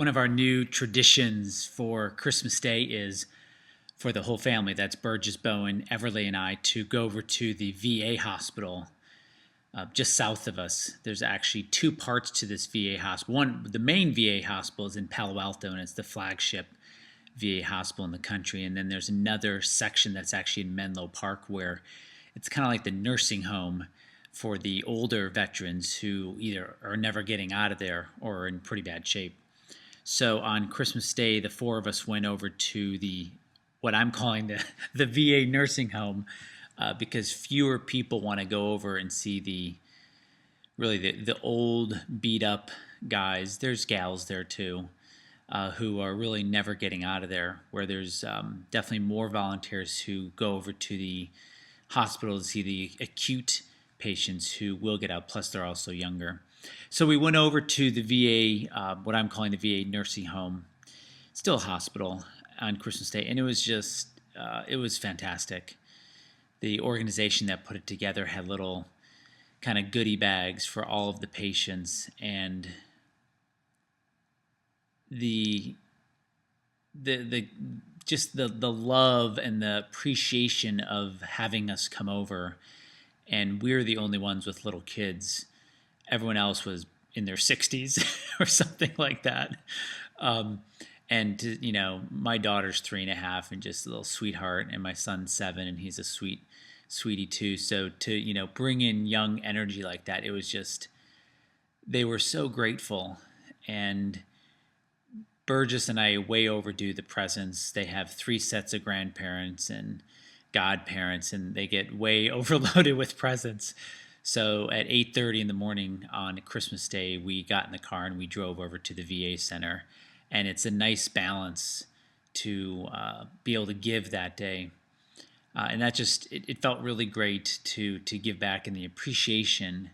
One of our new traditions for Christmas Day is for the whole family, that's Burgess, Bowen, Everly, and I, to go over to the VA hospital just south of us. There's actually two parts to this VA hospital. One, the main VA hospital is in Palo Alto, and it's the flagship VA hospital in the country. And then there's another section that's actually in Menlo Park where it's kind of like the nursing home for the older veterans who either are never getting out of there or are in pretty bad shape. So on Christmas Day, the four of us went over to what I'm calling the VA nursing home because fewer people want to go over and see the old beat up guys. There's gals there too who are really never getting out of there, where there's definitely more volunteers who go over to the hospital to see the acute patients who will get out, plus they're also younger. So we went over to the VA, what I'm calling the VA nursing home, still a hospital, on Christmas Day, and it was just, it was fantastic. The organization that put it together had little kind of goodie bags for all of the patients, and the just the love and the appreciation of having us come over, and we're the only ones with little kids. Everyone else was in their 60s or something like that. And my daughter's 3.5 and just a little sweetheart, and my son's 7 and he's a sweetie too. So to bring in young energy like that, it was just, they were so grateful. And Burgess and I way overdo the presents. They have 3 sets of grandparents and godparents, and they get way overloaded with presents. So at 8:30 in the morning on Christmas Day, we got in the car and we drove over to the VA center. And it's a nice balance to be able to give that day. And that just, it felt really great to give back, and the appreciation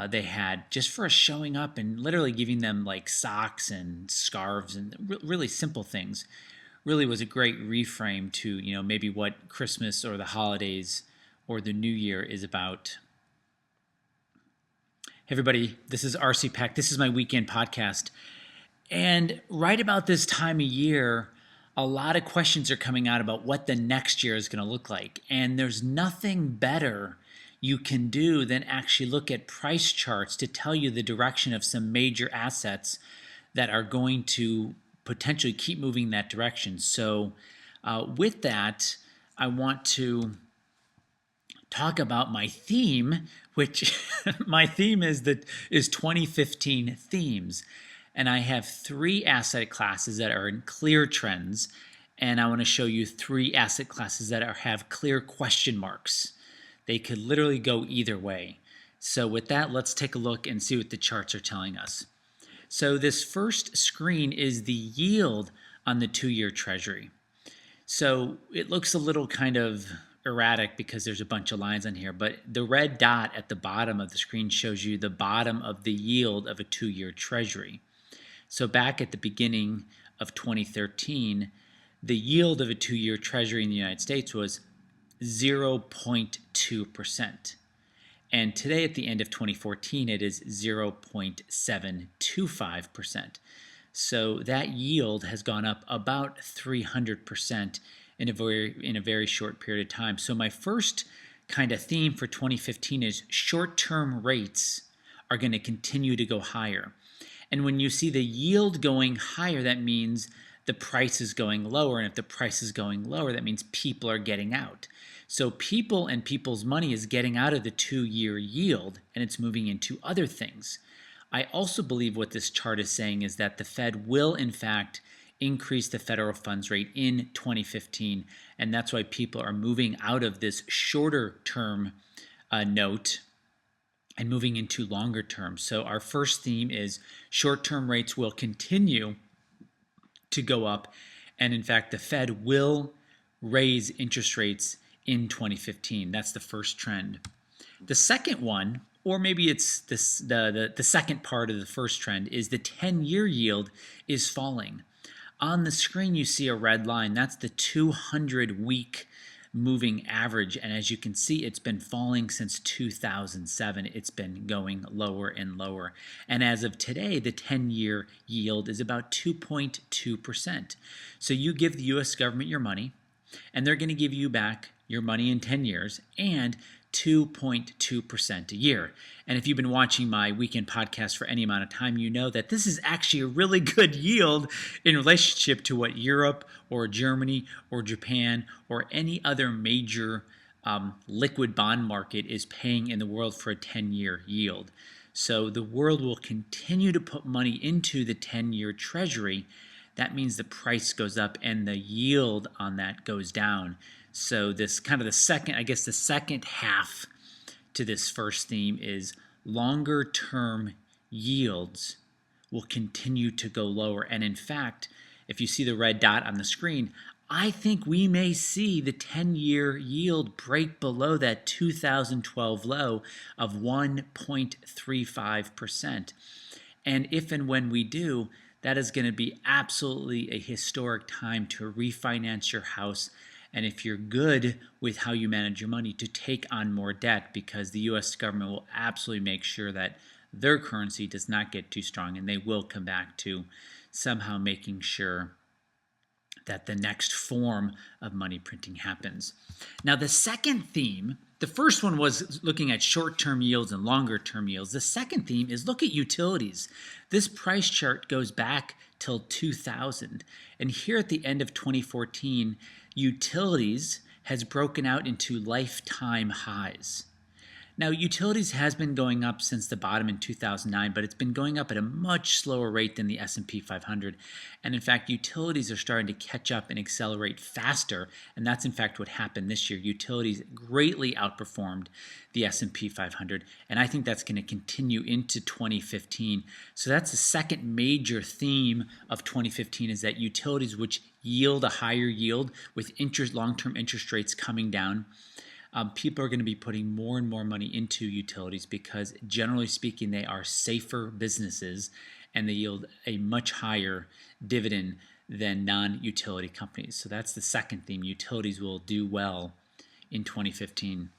they had just for us showing up and literally giving them like socks and scarves and really simple things. Really was a great reframe to, maybe what Christmas or the holidays or the New Year is about. Hey everybody, this is RC Peck. This is my weekend podcast. And right about this time of year, a lot of questions are coming out about what the next year is going to look like. And there's nothing better you can do than actually look at price charts to tell you the direction of some major assets that are going to potentially keep moving that direction. So with that, I want to talk about my theme, which my theme is 2015 themes. And I have 3 asset classes that are in clear trends, and I want to show you 3 asset classes that have clear question marks. They could literally go either way. So with that, let's take a look and see what the charts are telling us. So this first screen is the yield on the 2-year Treasury. So it looks a little kind of erratic because there's a bunch of lines on here, but the red dot at the bottom of the screen shows you the bottom of the yield of a 2-year Treasury. So back at the beginning of 2013, the yield of a 2-year Treasury in the United States was 0.2%. And today at the end of 2014, it is 0.725%. So that yield has gone up about 300% in a very short period of time. So my first kind of theme for 2015 is short-term rates are going to continue to go higher. And when you see the yield going higher, that means the price is going lower. And if the price is going lower, that means people are getting out. So people and people's money is getting out of the 2-year yield, and it's moving into other things. I also believe what this chart is saying is that the Fed will, in fact, increase the federal funds rate in 2015. And that's why people are moving out of this shorter term note and moving into longer term. So our first theme is short-term rates will continue to go up. And in fact, the Fed will raise interest rates in 2015. That's the first trend. The second one, or maybe it's this, the second part of the first trend, is the 10-year yield is falling. On the screen, you see a red line. That's the 200-week moving average. And as you can see, it's been falling since 2007. It's been going lower and lower. And as of today, the 10-year yield is about 2.2%. So you give the U.S. government your money, and they're going to give you back your money in 10 years and 2.2% a year. And if you've been watching my weekend podcast for any amount of time, you know that this is actually a really good yield in relationship to what Europe or Germany or Japan or any other major liquid bond market is paying in the world for a 10-year yield. So the world will continue to put money into the 10-year treasury. That means the price goes up and the yield on that goes down. So this kind of the second half to this first theme is longer term yields will continue to go lower. And in fact, if you see the red dot on the screen, I think we may see the 10-year yield break below that 2012 low of 1.35%. And if and when we do, that is going to be absolutely a historic time to refinance your house. And if you're good with how you manage your money, to take on more debt, because the U.S. government will absolutely make sure that their currency does not get too strong, and they will come back to somehow making sure that the next form of money printing happens. Now, the second theme, the first one was looking at short-term yields and longer-term yields. The second theme is look at utilities. This price chart goes back till 2000. And here at the end of 2014, utilities has broken out into lifetime highs. Now, utilities has been going up since the bottom in 2009, but it's been going up at a much slower rate than the S&P 500. And in fact, utilities are starting to catch up and accelerate faster. And that's in fact what happened this year. Utilities greatly outperformed the S&P 500. And I think that's going to continue into 2015. So that's the second major theme of 2015, is that utilities, which yield a higher yield with long-term interest rates coming down, people are going to be putting more and more money into utilities because, generally speaking, they are safer businesses and they yield a much higher dividend than non-utility companies. So that's the second theme. Utilities will do well in 2015.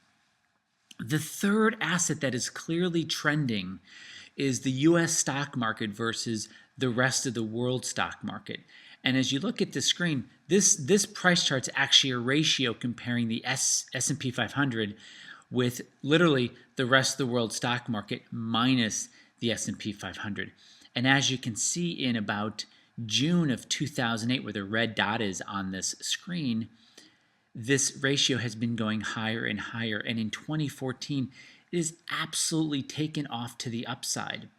The third asset that is clearly trending is the U.S. stock market versus the rest of the world stock market. And as you look at the screen, this price chart's actually a ratio comparing the S&P 500 with literally the rest of the world stock market minus the S&P 500. And as you can see, in about June of 2008, where the red dot is on this screen, this ratio has been going higher and higher. And in 2014, it is absolutely taken off to the upside.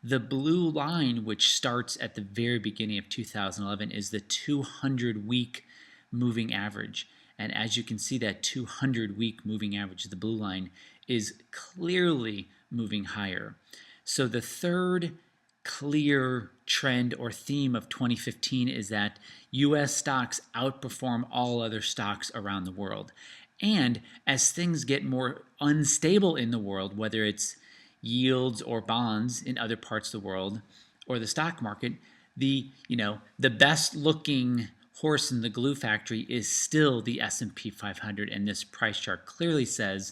The blue line, which starts at the very beginning of 2011, is the 200-week moving average. And as you can see, that 200-week moving average, the blue line, is clearly moving higher. So the third clear trend or theme of 2015 is that U.S. stocks outperform all other stocks around the world. And as things get more unstable in the world, whether it's yields or bonds in other parts of the world or the stock market, the best looking horse in the glue factory is still the S&P 500, and this price chart clearly says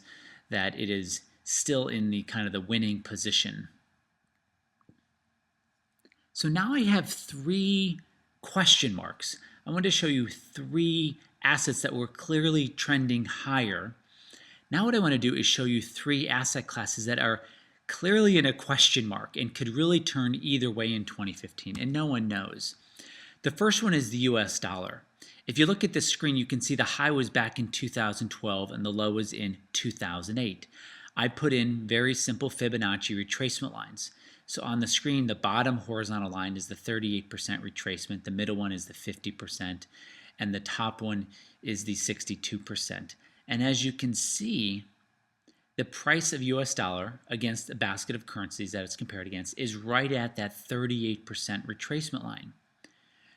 that it is still in the kind of the winning position. So now I have three question marks. I want to show you three assets that were clearly trending higher. Now what I want to do is show you three asset classes that are clearly in a question mark and could really turn either way in 2015, and no one knows. The first one is the US dollar. If you look at the screen, you can see the high was back in 2012 and the low was in 2008. I put in very simple Fibonacci retracement lines. So on the screen, the bottom horizontal line is the 38% retracement, the middle one is the 50%, and the top one is the 62%. And as you can see, the price of US dollar against a basket of currencies that it's compared against is right at that 38% retracement line.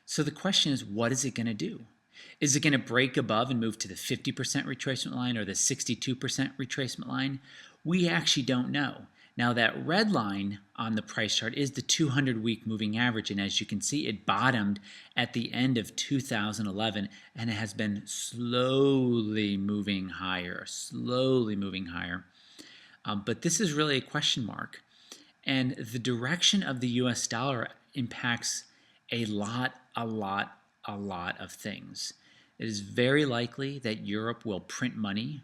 So the question is, what is it going to do? Is it going to break above and move to the 50% retracement line or the 62% retracement line? We actually don't know. Now that red line on the price chart is the 200-week moving average, and as you can see, it bottomed at the end of 2011, and it has been slowly moving higher, but this is really a question mark. And the direction of the US dollar impacts a lot of things. It is very likely that Europe will print money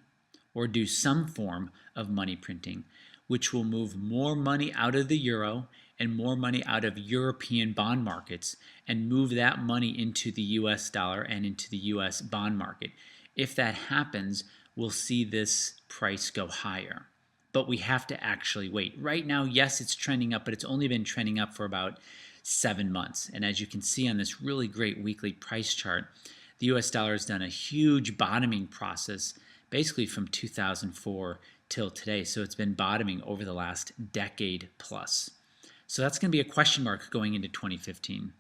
or do some form of money printing, which will move more money out of the euro and more money out of European bond markets and move that money into the US dollar and into the US bond market. If that happens, we'll see this price go higher. But we have to actually wait. Right now, yes, it's trending up, but it's only been trending up for about 7 months. And as you can see on this really great weekly price chart, the US dollar has done a huge bottoming process basically from 2004 till today. So it's been bottoming over the last decade plus. So that's going to be a question mark going into 2015.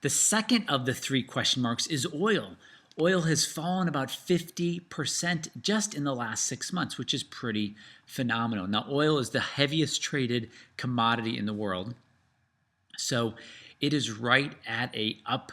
The second of the 3 question marks is oil. Oil has fallen about 50% just in the last 6 months, which is pretty phenomenal. Now, oil is the heaviest traded commodity in the world. So it is right at a up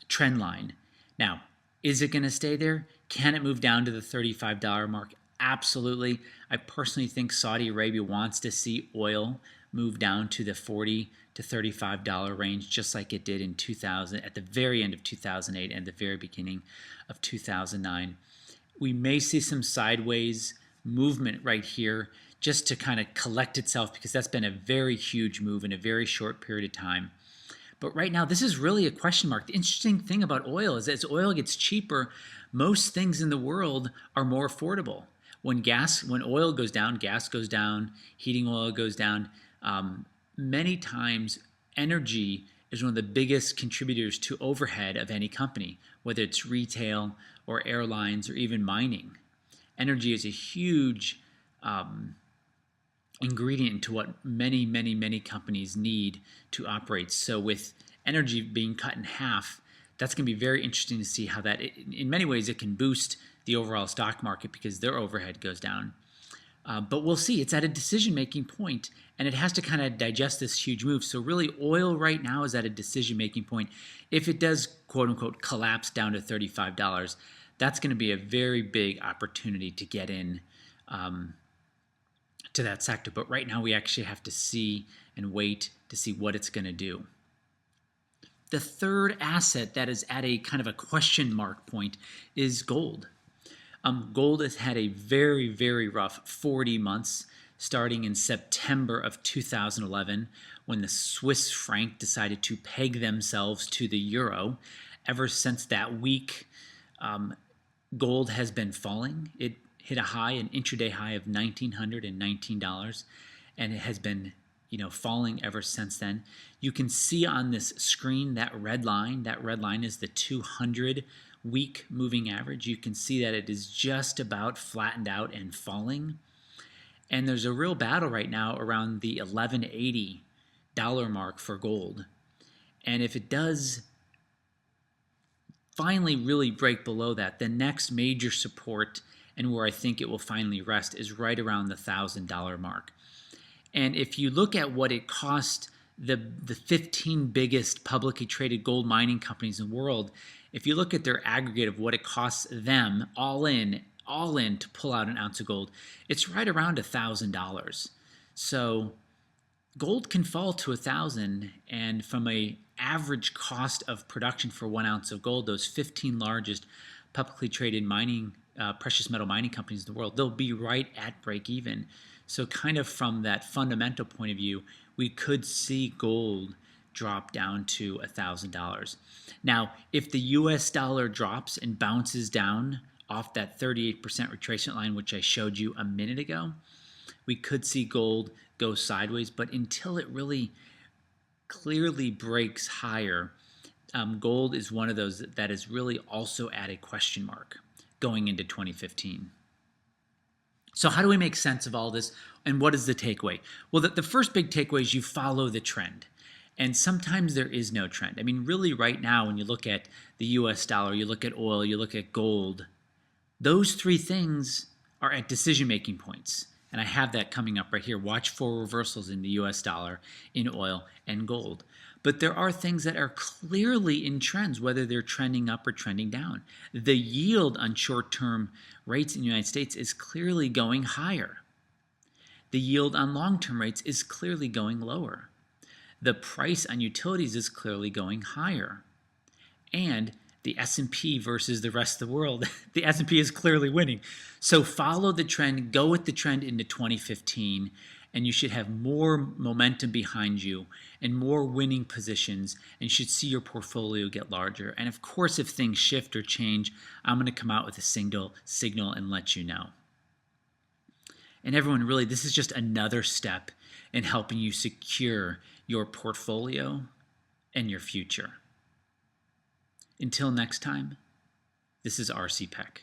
trend line. Now, is it going to stay there? Can it move down to the $35 mark? Absolutely. I personally think Saudi Arabia wants to see oil move down to the $40 to $35 range, just like it did in 2000, at the very end of 2008 and the very beginning of 2009. We may see some sideways movement right here just to kind of collect itself, because that's been a very huge move in a very short period of time. But right now, this is really a question mark. The interesting thing about oil is as oil gets cheaper, most things in the world are more affordable. When oil goes down, gas goes down, heating oil goes down. Many times, energy is one of the biggest contributors to overhead of any company, whether it's retail or airlines or even mining. Energy is a huge ingredient into what many companies need to operate. So with energy being cut in half, that's going to be very interesting to see how that, in many ways, it can boost the overall stock market because their overhead goes down. But we'll see. It's at a decision-making point, and it has to kind of digest this huge move. So really, oil right now is at a decision-making point. If it does, quote-unquote, collapse down to $35, that's going to be a very big opportunity to get in to that sector. But right now, we actually have to see and wait to see what it's going to do. The third asset that is at a kind of a question mark point is gold. Gold has had a very rough 40 months, starting in September of 2011, when the Swiss franc decided to peg themselves to the euro. Ever since that week, gold has been falling. It hit an intraday high of $1,919, and it has been falling ever since then. You can see on this screen that red line. That red line is the 200-week moving average. You can see that it is just about flattened out and falling. And there's a real battle right now around the $1,180 mark for gold. And if it does finally really break below that, the next major support, and where I think it will finally rest, is right around the $1,000 mark. And if you look at what it cost the 15 biggest publicly traded gold mining companies in the world, if you look at their aggregate of what it costs them all in to pull out an ounce of gold, it's right around $1,000. So gold can fall to $1,000, and from a average cost of production for 1 ounce of gold, those 15 largest publicly traded mining precious metal mining companies in the world, they'll be right at break even. So kind of from that fundamental point of view, we could see gold drop down to $1,000. Now, if the US dollar drops and bounces down off that 38% retracement line, which I showed you a minute ago, we could see gold go sideways. But until it really clearly breaks higher, gold is one of those that is really also at a question mark going into 2015. So how do we make sense of all this, and what is the takeaway? Well, the first big takeaway is you follow the trend. And sometimes there is no trend. I mean, really right now, when you look at the US dollar, you look at oil, you look at gold, those three things are at decision-making points. And I have that coming up right here. Watch for reversals in the US dollar, in oil, and gold. But there are things that are clearly in trends, whether they're trending up or trending down. The yield on short-term rates in the United States is clearly going higher. The yield on long-term rates is clearly going lower. The price on utilities is clearly going higher. And the S&P versus the rest of the world, the S&P is clearly winning. So follow the trend, go with the trend into 2015, and you should have more momentum behind you and more winning positions, and you should see your portfolio get larger. And of course, if things shift or change, I'm going to come out with a signal and let you know. And everyone, really, this is just another step in helping you secure your portfolio and your future. Until next time, this is R.C. Peck.